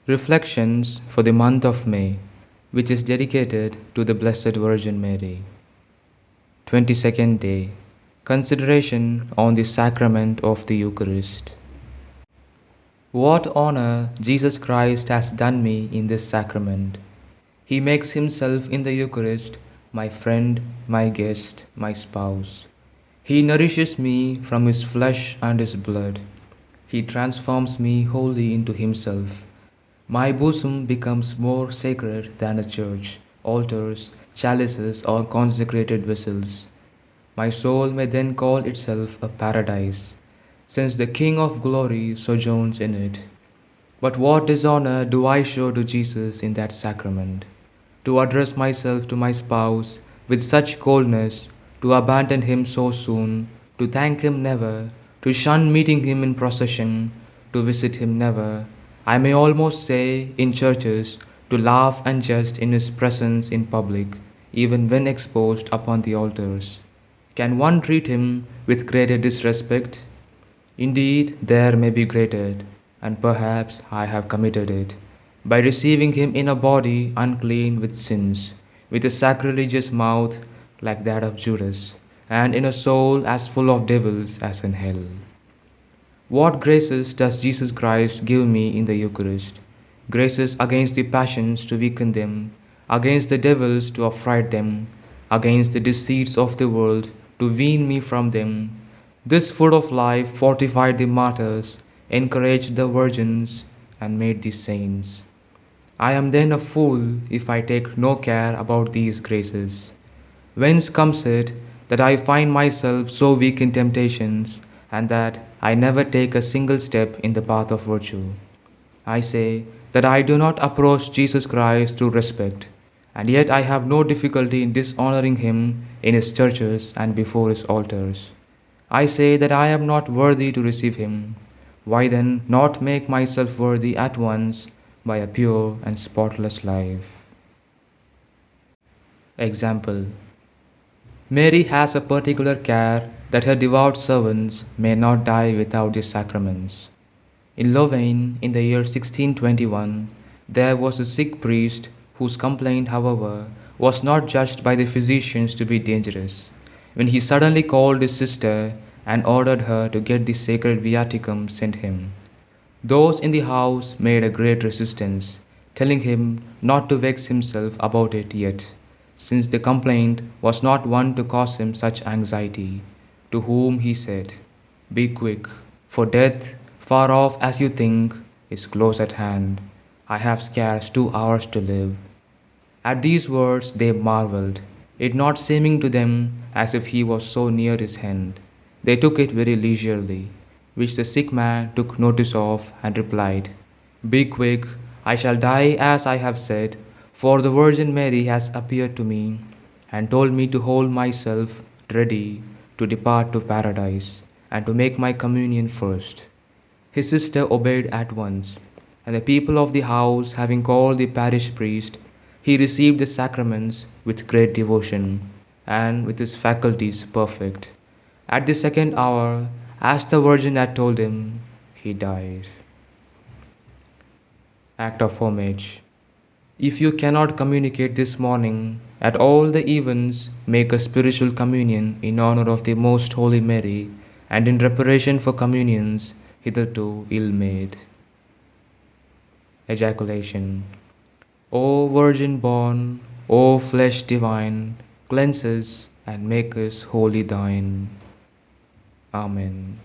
Reflections for the month of May, which is dedicated to the Blessed Virgin Mary. 22nd day. Consideration on the sacrament of the Eucharist. What honor Jesus Christ has done me in this sacrament. He makes himself in the Eucharist my friend, my guest, my spouse. He nourishes me from his flesh and his blood. He transforms me wholly into himself. My bosom becomes more sacred than a church, altars, chalices, or consecrated vessels. My soul may then call itself a paradise, since the King of glory sojourns in it. But what dishonor do I show to Jesus in that sacrament? To address myself to my spouse with such coldness, to abandon him so soon, to thank him never, to shun meeting him in procession, to visit him never, I may almost say in churches, to laugh and jest in his presence in public, even when exposed upon the altars. Can one treat him with greater disrespect? Indeed, there may be greater, and perhaps I have committed it, by receiving him in a body unclean with sins, with a sacrilegious mouth like that of Judas, and in a soul as full of devils as in hell. What graces does Jesus Christ give me in the Eucharist? Graces against the passions to weaken them, against the devils to affright them, against the deceits of the world to wean me from them. This food of life fortified the martyrs, encouraged the virgins, and made the saints. I am then a fool if I take no care about these graces. Whence comes it that I find myself so weak in temptations, and that I never take a single step in the path of virtue? I say that I do not approach Jesus Christ through respect, and yet I have no difficulty in dishonoring him in his churches and before his altars. I say that I am not worthy to receive him. Why then not make myself worthy at once by a pure and spotless life? Example. Mary has a particular care that her devout servants may not die without the sacraments. In Louvain, in the year 1621, there was a sick priest whose complaint, however, was not judged by the physicians to be dangerous, when he suddenly called his sister and ordered her to get the sacred viaticum sent him. Those in the house made a great resistance, telling him not to vex himself about it yet, since the complaint was not one to cause him such anxiety. To whom he said, "Be quick, for death, far off as you think, is close at hand. I have scarce 2 hours to live." At these words they marveled, it not seeming to them as if he was so near his hand. They took it very leisurely, which the sick man took notice of and replied, "Be quick, I shall die as I have said, for the Virgin Mary has appeared to me and told me to hold myself ready to depart to paradise and to make my communion first." His sister obeyed at once, and the people of the house having called the parish priest, he received the sacraments with great devotion and with his faculties perfect. At the second hour, as the Virgin had told him, he died. Act of homage. If you cannot communicate this morning, at all the events make a spiritual communion in honor of the Most Holy Mary and in reparation for communions hitherto ill made. Ejaculation. O Virgin born, O flesh divine, cleanse us and make us wholly thine. Amen.